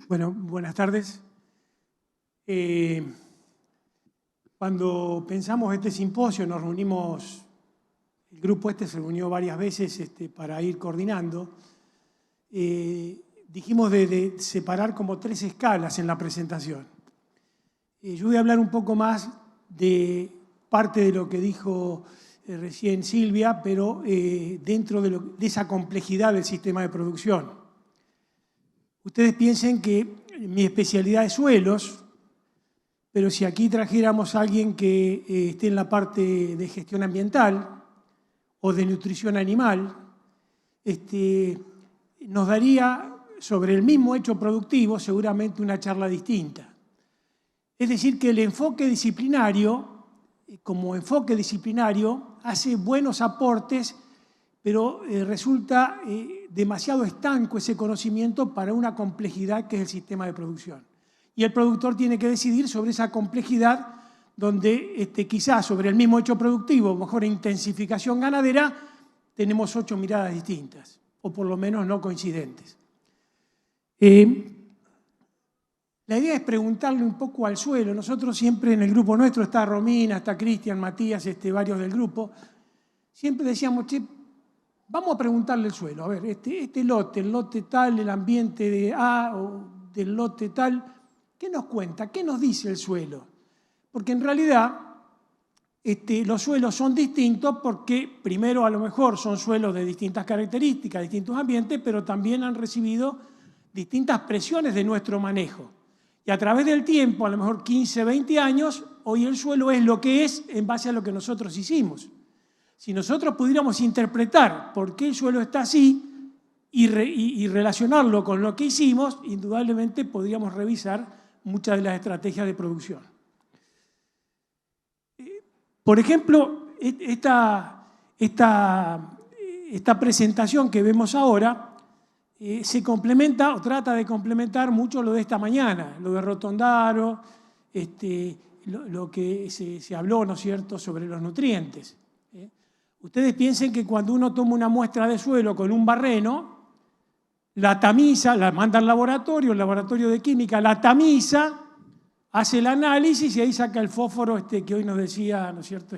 Bueno, buenas tardes. Cuando pensamos este simposio, nos reunimos, el grupo se reunió varias veces para ir coordinando. Dijimos de separar como 3 escalas en la presentación. Yo voy a hablar un poco más de parte de lo que dijo recién Silvia, pero dentro de esa complejidad del sistema de producción. Ustedes piensen que mi especialidad es suelos, pero si aquí trajéramos a alguien que esté en la parte de gestión ambiental o de nutrición animal, nos daría sobre el mismo hecho productivo seguramente una charla distinta. Es decir, que el enfoque disciplinario, como enfoque disciplinario, hace buenos aportes, pero resulta demasiado estanco ese conocimiento para una complejidad que es el sistema de producción. Y el productor tiene que decidir sobre esa complejidad donde quizás sobre el mismo hecho productivo, mejor intensificación ganadera, tenemos 8 miradas distintas, o por lo menos no coincidentes. La idea es preguntarle un poco al suelo. Nosotros siempre en el grupo nuestro, está Romina, está Cristian, Matías, varios del grupo, siempre decíamos, che, vamos a preguntarle al suelo, a ver, el lote tal, el ambiente de A o del lote tal, ¿qué nos cuenta? ¿Qué nos dice el suelo? Porque en realidad los suelos son distintos porque primero a lo mejor son suelos de distintas características, distintos ambientes, pero también han recibido distintas presiones de nuestro manejo. Y a través del tiempo, a lo mejor 15, 20 años, hoy el suelo es lo que es en base a lo que nosotros hicimos. Si nosotros pudiéramos interpretar por qué el suelo está así y relacionarlo con lo que hicimos, indudablemente podríamos revisar muchas de las estrategias de producción. Por ejemplo, esta presentación que vemos ahora se complementa o trata de complementar mucho lo de esta mañana, lo de Rotondaro, lo que se habló, ¿no es cierto?, sobre los nutrientes. Ustedes piensen que cuando uno toma una muestra de suelo con un barreno, la tamiza, la manda al laboratorio, el laboratorio de química la tamiza, hace el análisis y ahí saca el fósforo que hoy nos decía, ¿no es cierto?,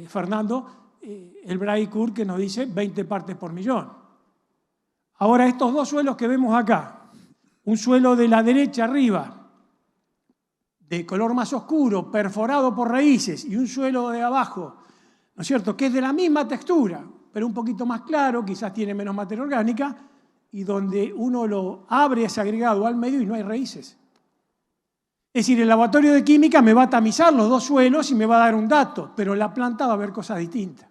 Fernando, el Braicur, que nos dice 20 partes por millón. Ahora, estos 2 suelos que vemos acá, un suelo de la derecha arriba, de color más oscuro, perforado por raíces, y un suelo de abajo, ¿no es cierto?, que es de la misma textura, pero un poquito más claro, quizás tiene menos materia orgánica, y donde uno lo abre ese agregado al medio y no hay raíces. Es decir, el laboratorio de química me va a tamizar los 2 suelos y me va a dar un dato, pero la planta va a ver cosas distintas.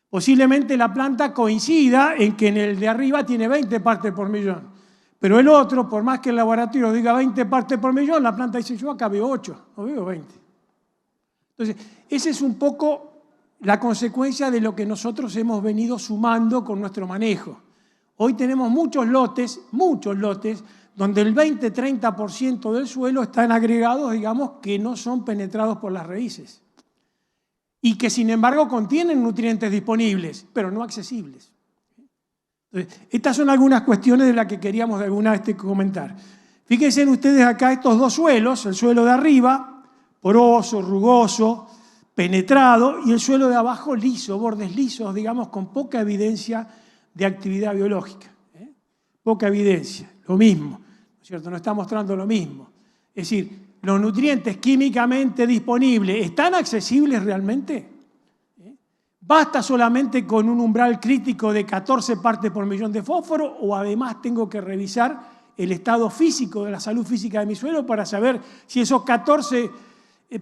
Posiblemente la planta coincida en que en el de arriba tiene 20 partes por millón, pero el otro, por más que el laboratorio diga 20 partes por millón, la planta dice, yo acá veo 8, o veo 20. Entonces, esa es un poco la consecuencia de lo que nosotros hemos venido sumando con nuestro manejo. Hoy tenemos muchos lotes, donde el 20-30% del suelo están agregados, digamos, que no son penetrados por las raíces y que, sin embargo, contienen nutrientes disponibles, pero no accesibles. Entonces, estas son algunas cuestiones de las que queríamos de alguna vez comentar. Fíjense ustedes acá estos 2 suelos, el suelo de arriba, poroso, rugoso, penetrado, y el suelo de abajo liso, bordes lisos, digamos, con poca evidencia de actividad biológica. Poca evidencia, lo mismo, ¿no es cierto? Nos está mostrando lo mismo. Es decir, los nutrientes químicamente disponibles, ¿están accesibles realmente? ¿Basta solamente con un umbral crítico de 14 partes por millón de fósforo o además tengo que revisar el estado físico, de la salud física de mi suelo para saber si esos 14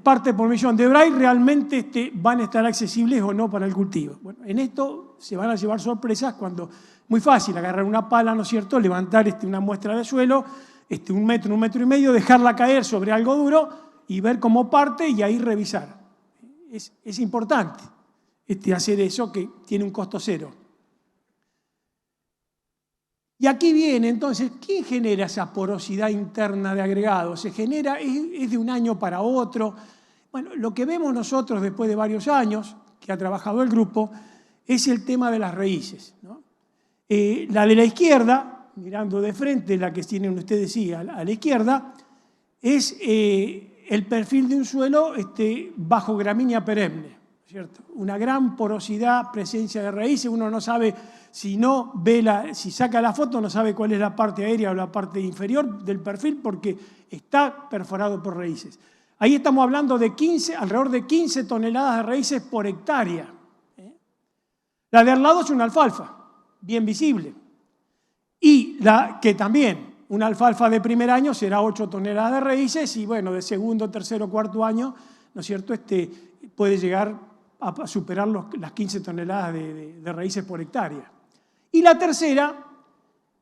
partes por millón de Bray realmente van a estar accesibles o no para el cultivo? Bueno, en esto se van a llevar sorpresas cuando, muy fácil, agarrar una pala, ¿no es cierto?, levantar una muestra de suelo, 1 metro, 1 metro y medio, dejarla caer sobre algo duro y ver cómo parte y ahí revisar. Es importante hacer eso, que tiene un costo cero. Y aquí viene entonces, ¿quién genera esa porosidad interna de agregados? Se genera, es de un año para otro. Bueno, lo que vemos nosotros después de varios años que ha trabajado el grupo es el tema de las raíces, ¿no? La de la izquierda mirando de frente, la que tienen ustedes sí, a la izquierda, es el perfil de un suelo bajo gramínea perenne, ¿cierto? Una gran porosidad, presencia de raíces, uno no sabe, si saca la foto, no sabe cuál es la parte aérea o la parte inferior del perfil porque está perforado por raíces. Ahí estamos hablando de alrededor de 15 toneladas de raíces por hectárea. La de al lado es una alfalfa, bien visible. Y que también, una alfalfa de primer año será 8 toneladas de raíces y bueno, de segundo, tercero, cuarto año, ¿no es cierto?, puede llegar a superar las 15 toneladas de raíces por hectárea. Y la tercera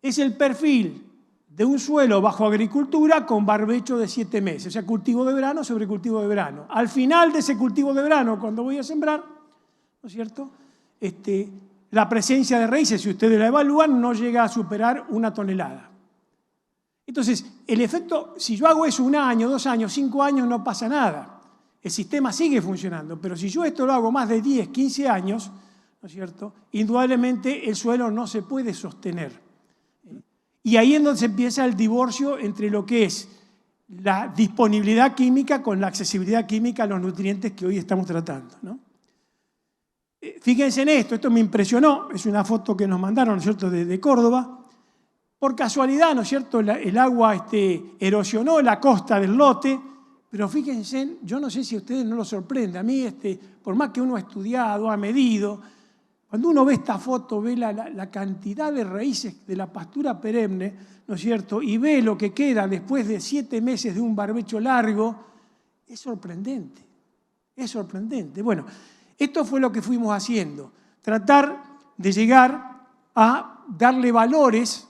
es el perfil de un suelo bajo agricultura con barbecho de 7 meses, o sea, cultivo de verano sobre cultivo de verano. Al final de ese cultivo de verano, cuando voy a sembrar, ¿no es cierto?, la presencia de raíces, si ustedes la evalúan, no llega a superar 1 tonelada. Entonces, el efecto, si yo hago eso 1 año, 2 años, 5 años, no pasa nada. El sistema sigue funcionando, pero si yo esto lo hago más de 10, 15 años, ¿no es cierto?, indudablemente el suelo no se puede sostener. Y ahí es donde se empieza el divorcio entre lo que es la disponibilidad química con la accesibilidad química a los nutrientes que hoy estamos tratando, ¿no? Fíjense en esto me impresionó, es una foto que nos mandaron, ¿no es cierto?, de Córdoba. Por casualidad, ¿no es cierto?, el agua erosionó la costa del lote, pero fíjense, yo no sé si a ustedes no lo sorprende, a mí, por más que uno ha estudiado, ha medido, cuando uno ve esta foto, ve la cantidad de raíces de la pastura perenne, ¿no es cierto?, y ve lo que queda después de 7 meses de un barbecho largo, es sorprendente, es sorprendente. Bueno, esto fue lo que fuimos haciendo, tratar de llegar a darle valores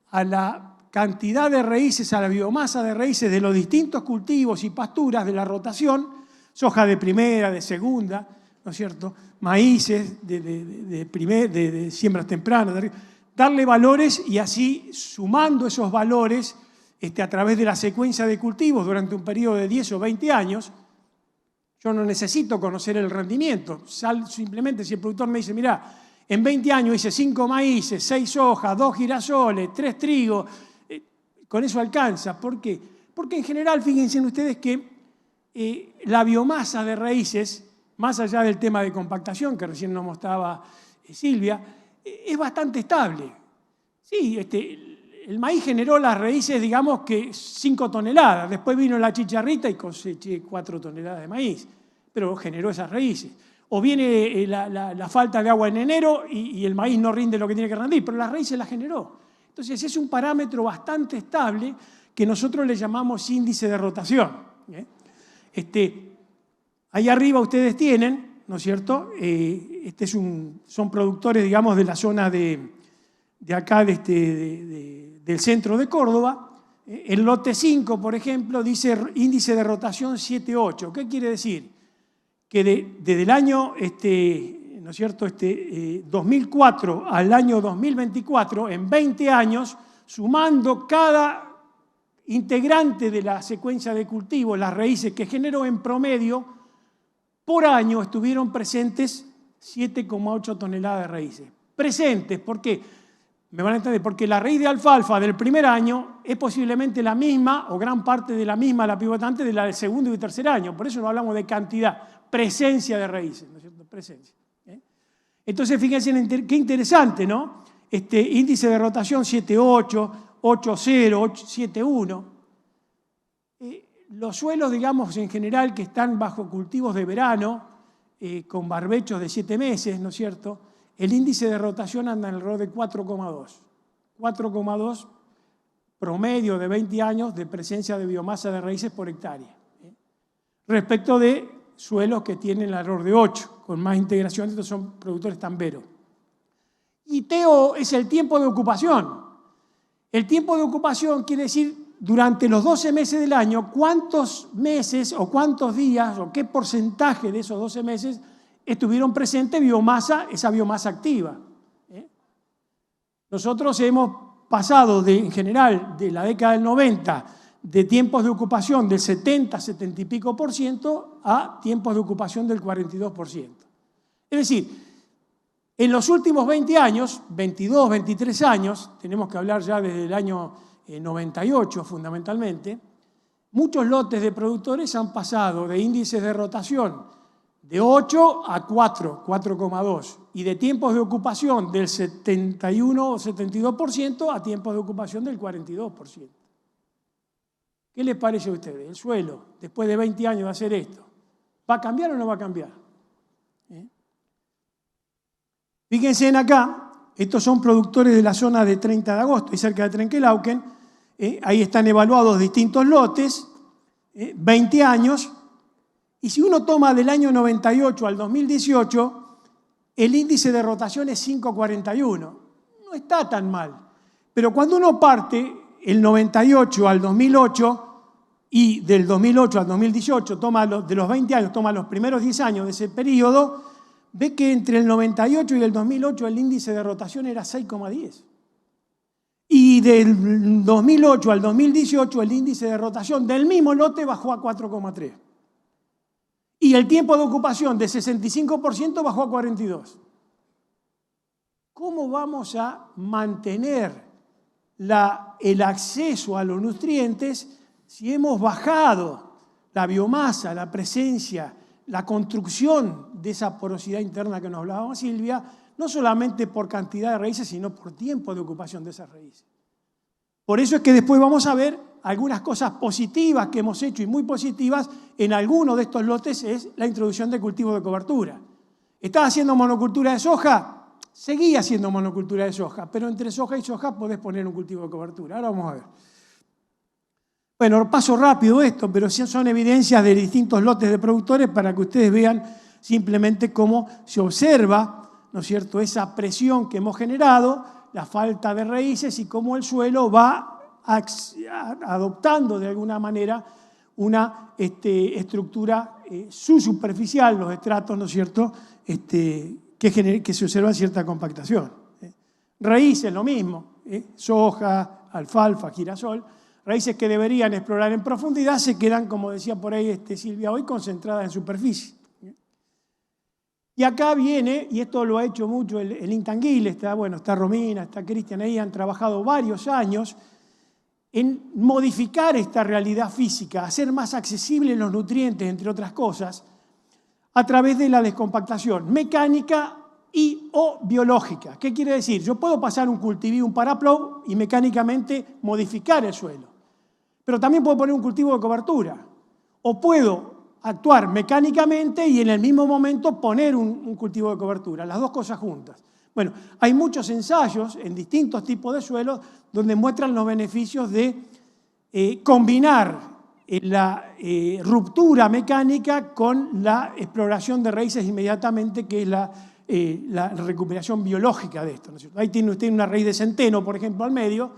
a la cantidad de raíces, a la biomasa de raíces de los distintos cultivos y pasturas de la rotación, soja de primera, de segunda, ¿no es cierto?, maíces de siembras tempranas, darle valores y así sumando esos valores a través de la secuencia de cultivos durante un periodo de 10 o 20 años, yo no necesito conocer el rendimiento, simplemente si el productor me dice, mira, en 20 años hice 5 maíces, 6 sojas, 2 girasoles, 3 trigos, con eso alcanza. ¿Por qué? Porque en general, fíjense ustedes que la biomasa de raíces, más allá del tema de compactación que recién nos mostraba Silvia, es bastante estable. Sí, el maíz generó las raíces, digamos que 5 toneladas, después vino la chicharrita y coseché 4 toneladas de maíz, pero generó esas raíces. O viene la falta de agua en enero y el maíz no rinde lo que tiene que rendir, pero las raíces las generó. Entonces es un parámetro bastante estable que nosotros le llamamos índice de rotación. Ahí arriba ustedes tienen, ¿no es cierto?, son productores, digamos, de la zona de acá, del centro de Córdoba. El lote 5, por ejemplo, dice índice de rotación 7,8. ¿Qué quiere decir? Que desde el año, ¿no es cierto?, 2004 al año 2024, en 20 años, sumando cada integrante de la secuencia de cultivo, las raíces que generó en promedio, por año estuvieron presentes 7,8 toneladas de raíces. Presentes, ¿por qué? Me van a entender, porque la raíz de alfalfa del primer año es posiblemente la misma, o gran parte de la misma, la pivotante, de la del segundo y tercer año. Por eso no hablamos de cantidad, presencia de raíces, ¿no es cierto? Presencia. Entonces, fíjense qué interesante, ¿no? Índice de rotación 7,8, 8,0, 7,1. Los suelos, digamos, en general, que están bajo cultivos de verano, con barbechos de 7 meses, ¿no es cierto?, el índice de rotación anda alrededor de 4,2. 4,2 promedio de 20 años de presencia de biomasa de raíces por hectárea. Respecto de suelos que tienen alrededor de 8, con más integración, estos son productores tamberos. Y TO es el tiempo de ocupación. El tiempo de ocupación quiere decir, durante los 12 meses del año, cuántos meses o cuántos días o qué porcentaje de esos 12 meses estuvieron presentes biomasa, esa biomasa activa. Nosotros hemos pasado, en general, de la década del 90, de tiempos de ocupación del 70, 70 y pico % a tiempos de ocupación del 42%. Es decir, En los últimos 20 años, 22, 23 años, tenemos que hablar ya desde el año 98 fundamentalmente, muchos lotes de productores han pasado de índices de rotación de 8 a 4, 4,2, y de tiempos de ocupación del 71 o 72% a tiempos de ocupación del 42%. ¿Qué les parece a ustedes? El suelo, después de 20 años de hacer esto, ¿va a cambiar o no va a cambiar? Fíjense en acá, estos son productores de la zona de 30 de agosto y cerca de Trenquelauquen. Ahí están evaluados distintos lotes, 20 años, y si uno toma del año 98 al 2018, el índice de rotación es 5,41. No está tan mal, pero cuando uno parte el 98 al 2008 y del 2008 al 2018, toma de los 20 años, toma los primeros 10 años de ese periodo, ve que entre el 98 y el 2008 el índice de rotación era 6,10. Y del 2008 al 2018 el índice de rotación del mismo lote bajó a 4,3. Y el tiempo de ocupación de 65% bajó a 42. ¿Cómo vamos a mantener el acceso a los nutrientes si hemos bajado la biomasa, la presencia, la construcción de esa porosidad interna que nos hablaba Silvia, no solamente por cantidad de raíces, sino por tiempo de ocupación de esas raíces? Por eso es que después vamos a ver algunas cosas positivas que hemos hecho y muy positivas en algunos de estos lotes, es la introducción de cultivos de cobertura. ¿Estás haciendo monocultura de soja? Seguí haciendo monocultura de soja, pero entre soja y soja podés poner un cultivo de cobertura. Ahora vamos a ver. Bueno, paso rápido esto, pero sí son evidencias de distintos lotes de productores para que ustedes vean simplemente cómo se observa, ¿no es cierto?, esa presión que hemos generado, la falta de raíces y cómo el suelo va adoptando de alguna manera una estructura subsuperficial, los estratos, ¿no es cierto?, que se observa cierta compactación. Raíces, lo mismo, soja, alfalfa, girasol, raíces que deberían explorar en profundidad se quedan, como decía por ahí Silvia hoy, concentradas en superficie. Y acá viene, y esto lo ha hecho mucho el Intanguil, está Romina, está Cristian, ahí han trabajado varios años en modificar esta realidad física, hacer más accesibles los nutrientes, entre otras cosas, a través de la descompactación mecánica y o biológica. ¿Qué quiere decir? Yo puedo pasar un cultiví, un paraplow y mecánicamente modificar el suelo, pero también puedo poner un cultivo de cobertura, o puedo actuar mecánicamente y en el mismo momento poner un cultivo de cobertura, las dos cosas juntas. Bueno, hay muchos ensayos en distintos tipos de suelos donde muestran los beneficios de combinar la ruptura mecánica con la exploración de raíces inmediatamente, que es la recuperación biológica de esto, ¿no es cierto? Ahí tiene usted una raíz de centeno, por ejemplo, al medio.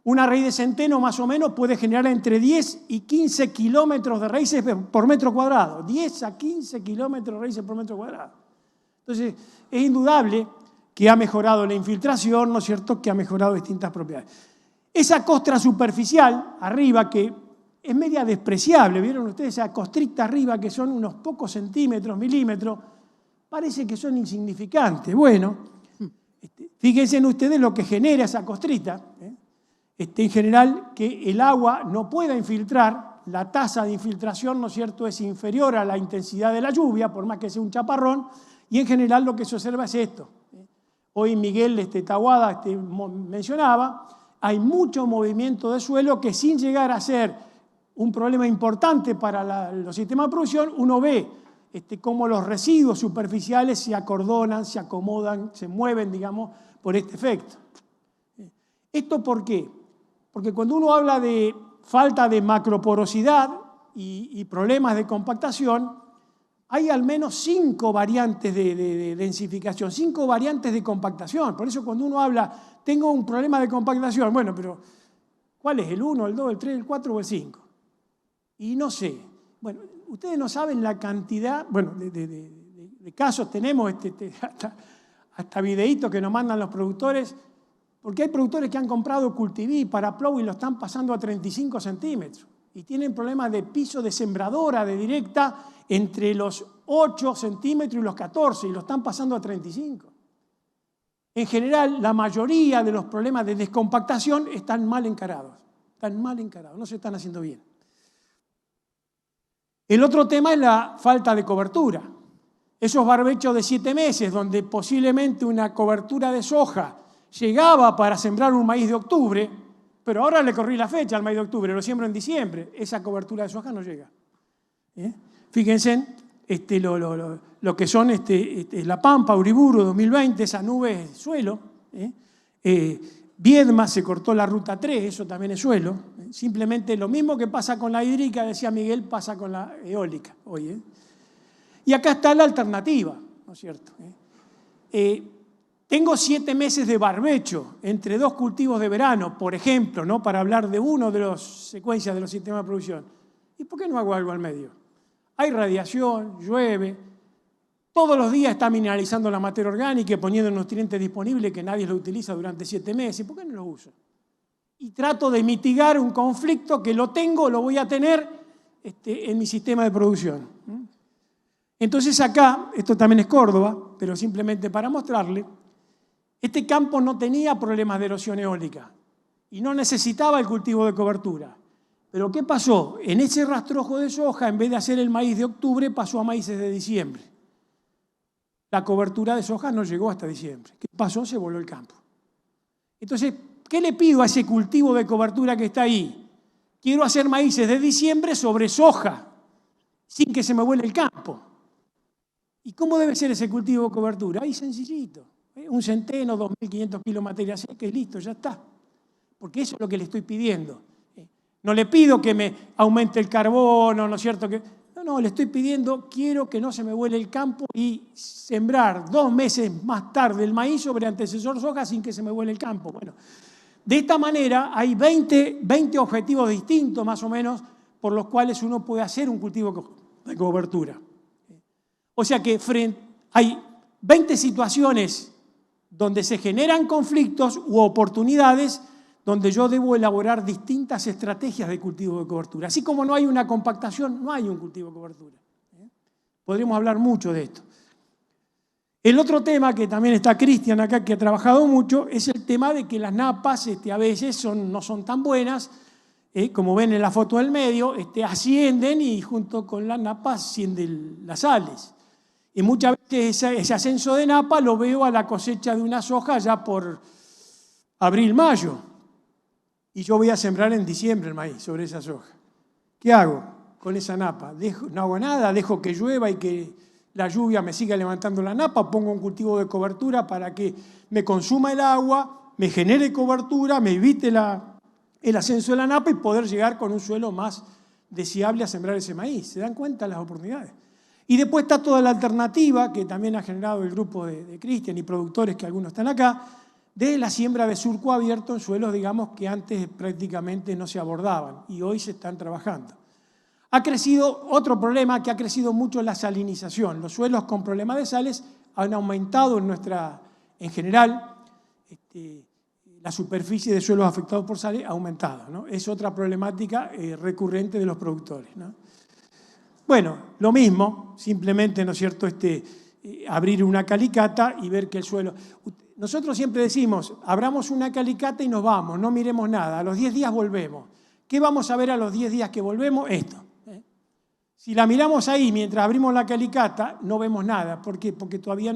Una raíz de centeno más o menos puede generar entre 10 y 15 kilómetros de raíces por metro cuadrado. 10 a 15 kilómetros de raíces por metro cuadrado. Entonces, es indudable que ha mejorado la infiltración, ¿no es cierto?, que ha mejorado distintas propiedades. Esa costra superficial, arriba, que es media despreciable, ¿vieron ustedes esa costrita arriba que son unos pocos centímetros, milímetros? Parece que son insignificantes. Bueno, fíjense en ustedes lo que genera esa costrita, en general, que el agua no pueda infiltrar, la tasa de infiltración, ¿no es cierto?, es inferior a la intensidad de la lluvia, por más que sea un chaparrón, y en general lo que se observa es esto. Hoy Miguel Tahuada mencionaba, hay mucho movimiento de suelo que sin llegar a ser un problema importante para los sistemas de producción, uno ve cómo los residuos superficiales se acordonan, se acomodan, se mueven, digamos, por este efecto. ¿Esto por qué? Porque cuando uno habla de falta de macroporosidad y problemas de compactación, hay al menos 5 variantes de densificación, 5 variantes de compactación. Por eso cuando uno habla, tengo un problema de compactación, bueno, pero ¿cuál es? ¿El 1, el 2, el 3, el 4 o el 5? Y no sé. Bueno, ustedes no saben la cantidad, bueno, de casos tenemos hasta videitos que nos mandan los productores, porque hay productores que han comprado cultiví, paraplow y lo están pasando a 35 centímetros y tienen problemas de piso de sembradora, de directa, entre los 8 centímetros y los 14 y lo están pasando a 35. En general, la mayoría de los problemas de descompactación están mal encarados. Están mal encarados, no se están haciendo bien. El otro tema es la falta de cobertura. Esos barbechos de 7 meses, donde posiblemente una cobertura de soja llegaba para sembrar un maíz de octubre, pero ahora le corrí la fecha al maíz de octubre, lo siembro en diciembre, esa cobertura de soja no llega. Fíjense lo que son La Pampa, Uriburu 2020, esa nube es suelo. Viedma se cortó la ruta 3, eso también es suelo. Simplemente lo mismo que pasa con la hídrica, decía Miguel, pasa con la eólica hoy. Y acá está la alternativa, ¿no es cierto? Tengo 7 meses de barbecho entre 2 cultivos de verano, por ejemplo, ¿no? Para hablar de uno de las secuencias de los sistemas de producción. ¿Y por qué no hago algo al medio? Hay radiación, llueve, todos los días está mineralizando la materia orgánica y poniendo nutrientes disponibles que nadie lo utiliza durante 7 meses. ¿Por qué no lo uso? Y trato de mitigar un conflicto que lo tengo, lo voy a tener en mi sistema de producción. Entonces acá, esto también es Córdoba, pero simplemente para mostrarle, este campo no tenía problemas de erosión eólica y no necesitaba el cultivo de cobertura. Pero ¿qué pasó? En ese rastrojo de soja, en vez de hacer el maíz de octubre, pasó a maíces de diciembre. La cobertura de soja no llegó hasta diciembre. ¿Qué pasó? Se voló el campo. Entonces, ¿qué le pido a ese cultivo de cobertura que está ahí? Quiero hacer maíces de diciembre sobre soja, sin que se me vuele el campo. ¿Y cómo debe ser ese cultivo de cobertura? Ahí sencillito. Un centeno, 2.500 kilos de materia seca y listo, ya está. Porque eso es lo que le estoy pidiendo. No le pido que me aumente el carbono, ¿no es cierto? No, le estoy pidiendo, quiero que no se me vuele el campo y sembrar 2 meses más tarde el maíz sobre antecesor soja sin que se me vuele el campo. Bueno, de esta manera hay 20 objetivos distintos más o menos por los cuales uno puede hacer un cultivo de cobertura. O sea que hay 20 situaciones donde se generan conflictos u oportunidades donde yo debo elaborar distintas estrategias de cultivo de cobertura. Así como no hay una compactación, no hay un cultivo de cobertura. Podríamos hablar mucho de esto. El otro tema, que también está Cristian acá, que ha trabajado mucho, es el tema de que las napas a veces no son tan buenas, como ven en la foto del medio, ascienden y junto con las napas ascienden las sales. Y muchas veces ese ascenso de napa lo veo a la cosecha de una soja ya por abril, mayo. Y yo voy a sembrar en diciembre el maíz sobre esa soja. ¿Qué hago con esa napa? No hago nada, dejo que llueva y que la lluvia me siga levantando la napa, pongo un cultivo de cobertura para que me consuma el agua, me genere cobertura, me evite el ascenso de la napa y poder llegar con un suelo más deseable a sembrar ese maíz. ¿Se dan cuenta las oportunidades? Y después está toda la alternativa que también ha generado el grupo de Cristian y productores, que algunos están acá, de la siembra de surco abierto en suelos, digamos, que antes prácticamente no se abordaban y hoy se están trabajando. Ha crecido otro problema que ha crecido mucho, la salinización. Los suelos con problemas de sales han aumentado en general, la superficie de suelos afectados por sales ha aumentado, ¿no? Es otra problemática recurrente de los productores, ¿no? Bueno, lo mismo, simplemente, ¿no es cierto?, abrir una calicata y ver que el suelo... Nosotros siempre decimos, abramos una calicata y nos vamos, no miremos nada, a los 10 días volvemos. ¿Qué vamos a ver a los 10 días que volvemos? Esto. Si la miramos ahí mientras abrimos la calicata, no vemos nada. ¿Por qué? Porque todavía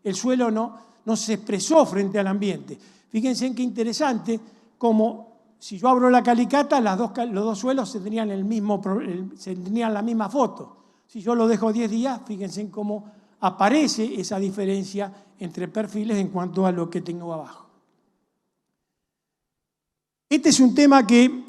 el suelo no se expresó frente al ambiente. Fíjense qué interesante, como si yo abro la calicata, los dos suelos tendrían la misma foto. Si yo lo dejo 10 días, fíjense cómo aparece esa diferencia entre perfiles en cuanto a lo que tengo abajo. Este es un tema que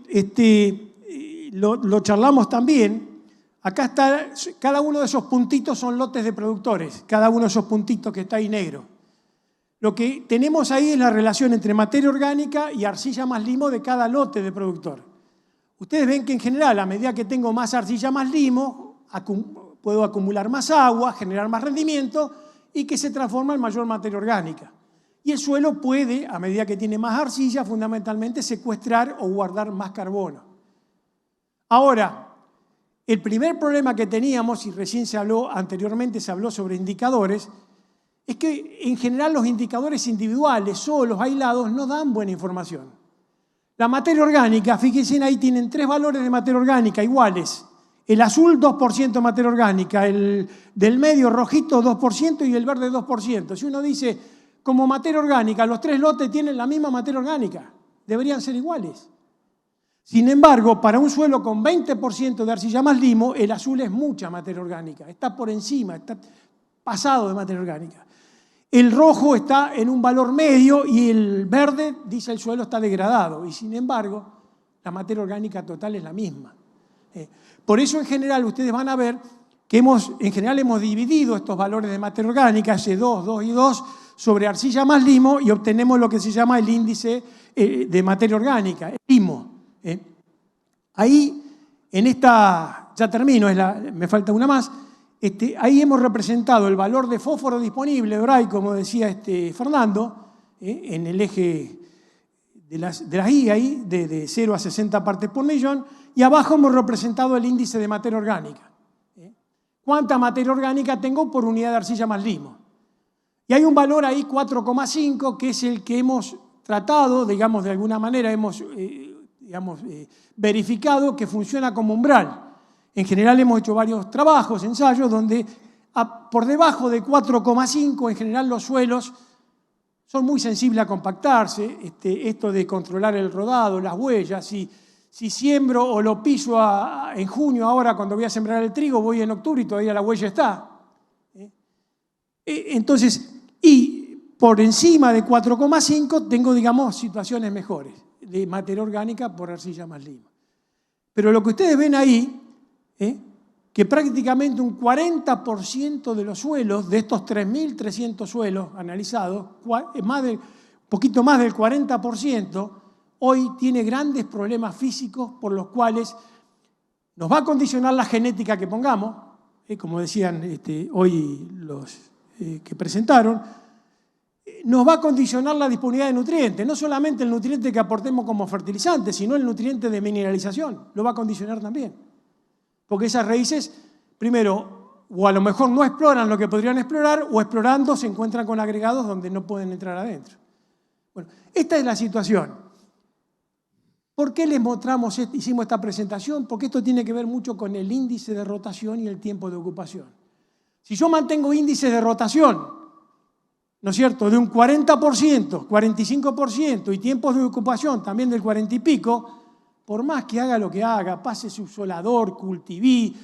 lo charlamos también. Acá está, cada uno de esos puntitos son lotes de productores, cada uno de esos puntitos que está ahí negro. Lo que tenemos ahí es la relación entre materia orgánica y arcilla más limo de cada lote de productor. Ustedes ven que en general, a medida que tengo más arcilla más limo, puedo acumular más agua, generar más rendimiento y que se transforma en mayor materia orgánica. Y el suelo puede, a medida que tiene más arcilla, fundamentalmente secuestrar o guardar más carbono. Ahora, el primer problema que teníamos, y recién anteriormente se habló sobre indicadores, es que en general los indicadores individuales, solos, aislados, no dan buena información. La materia orgánica, fíjense ahí, tienen 3 valores de materia orgánica iguales. El azul 2% de materia orgánica, el del medio rojito 2% y el verde 2%. Si uno dice, como materia orgánica, los 3 lotes tienen la misma materia orgánica, deberían ser iguales. Sin embargo, para un suelo con 20% de arcilla más limo, el azul es mucha materia orgánica, está por encima, está pasado de materia orgánica. El rojo está en un valor medio y el verde, dice el suelo, está degradado. Y sin embargo, la materia orgánica total es la misma. Por eso, en general, ustedes van a ver que en general hemos dividido estos valores de materia orgánica, S2, 2 y 2, sobre arcilla más limo y obtenemos lo que se llama el índice de materia orgánica, el limo. Ahí, en esta, ya termino, me falta una más, ahí hemos representado el valor de fósforo disponible, Bray, como decía Fernando, en el eje de las I ahí, de 0 a 60 partes por millón, y abajo hemos representado el índice de materia orgánica. ¿Cuánta materia orgánica tengo por unidad de arcilla más limo? Y hay un valor ahí, 4,5, que es el que hemos tratado, digamos, de alguna manera, hemos verificado que funciona como umbral. En general hemos hecho varios trabajos, ensayos, donde por debajo de 4,5 en general los suelos son muy sensibles a compactarse. Esto de controlar el rodado, las huellas, si siembro o lo piso en junio, ahora cuando voy a sembrar el trigo, voy en octubre y todavía la huella está. Entonces, y por encima de 4,5 tengo, digamos, situaciones mejores de materia orgánica por arcilla más lima. Pero lo que ustedes ven ahí, que prácticamente un 40% de los suelos, de estos 3.300 suelos analizados, poquito más del 40%, hoy tiene grandes problemas físicos por los cuales nos va a condicionar la genética que pongamos, como decían hoy los que presentaron, nos va a condicionar la disponibilidad de nutrientes, no solamente el nutriente que aportemos como fertilizante, sino el nutriente de mineralización, lo va a condicionar también. Porque esas raíces, primero, o a lo mejor no exploran lo que podrían explorar, o explorando se encuentran con agregados donde no pueden entrar adentro. Bueno, esta es la situación. ¿Por qué les mostramos, hicimos esta presentación? Porque esto tiene que ver mucho con el índice de rotación y el tiempo de ocupación. Si yo mantengo índices de rotación, ¿no es cierto?, de un 40%, 45% y tiempos de ocupación también del 40 y pico, por más que haga lo que haga, pase su solador, cultiví,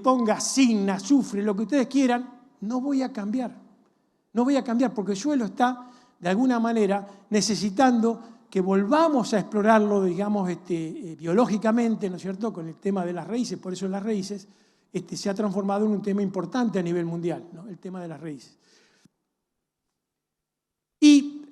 ponga zinc, azufre, lo que ustedes quieran, no voy a cambiar. No voy a cambiar porque el suelo está, de alguna manera, necesitando que volvamos a explorarlo, digamos, biológicamente, ¿no es cierto?, con el tema de las raíces. Por eso las raíces se ha transformado en un tema importante a nivel mundial, ¿no?, el tema de las raíces. Y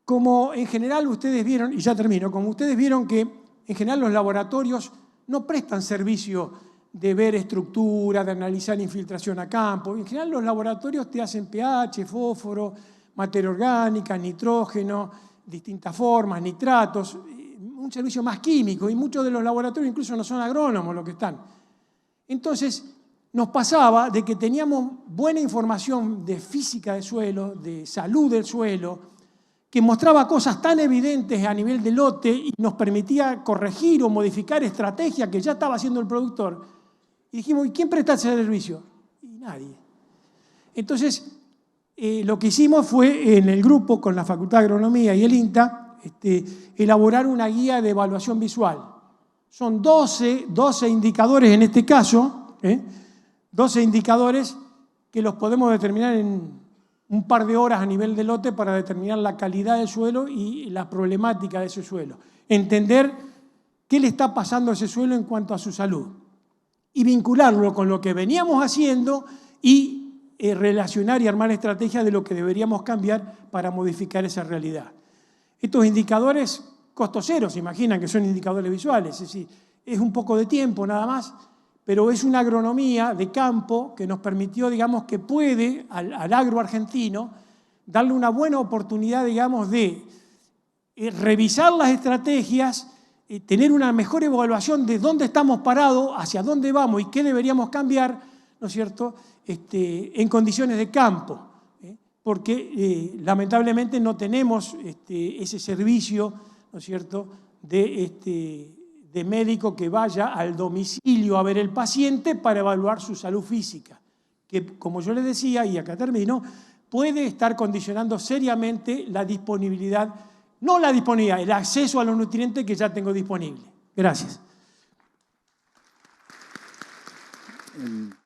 como en general ustedes vieron, y ya termino, como ustedes vieron que en general los laboratorios no prestan servicio de ver estructura, de analizar infiltración a campo. En general los laboratorios te hacen pH, fósforo, materia orgánica, nitrógeno, distintas formas, nitratos, un servicio más químico, y muchos de los laboratorios incluso no son agrónomos los que están. Entonces nos pasaba de que teníamos buena información de física del suelo, de salud del suelo, que mostraba cosas tan evidentes a nivel de lote y nos permitía corregir o modificar estrategias que ya estaba haciendo el productor. Y dijimos, ¿y quién presta ese servicio? Y nadie. Entonces, lo que hicimos fue, en el grupo, con la Facultad de Agronomía y el INTA, elaborar una guía de evaluación visual. Son 12 indicadores en este caso, 12 indicadores que los podemos determinar en un par de horas a nivel de lote para determinar la calidad del suelo y la problemática de ese suelo. Entender qué le está pasando a ese suelo en cuanto a su salud. Y vincularlo con lo que veníamos haciendo y relacionar y armar estrategias de lo que deberíamos cambiar para modificar esa realidad. Estos indicadores, costo cero, se imaginan que son indicadores visuales, es decir, es un poco de tiempo nada más, pero es una agronomía de campo que nos permitió, digamos, que puede al agro argentino darle una buena oportunidad, digamos, de revisar las estrategias, tener una mejor evaluación de dónde estamos parados, hacia dónde vamos y qué deberíamos cambiar, ¿no es cierto?, en condiciones de campo. porque lamentablemente no tenemos ese servicio, ¿no es cierto?, de médico que vaya al domicilio a ver el paciente para evaluar su salud física, que, como yo les decía, y acá termino, puede estar condicionando seriamente la disponibilidad, no la disponibilidad, el acceso a los nutrientes que ya tengo disponible. Gracias.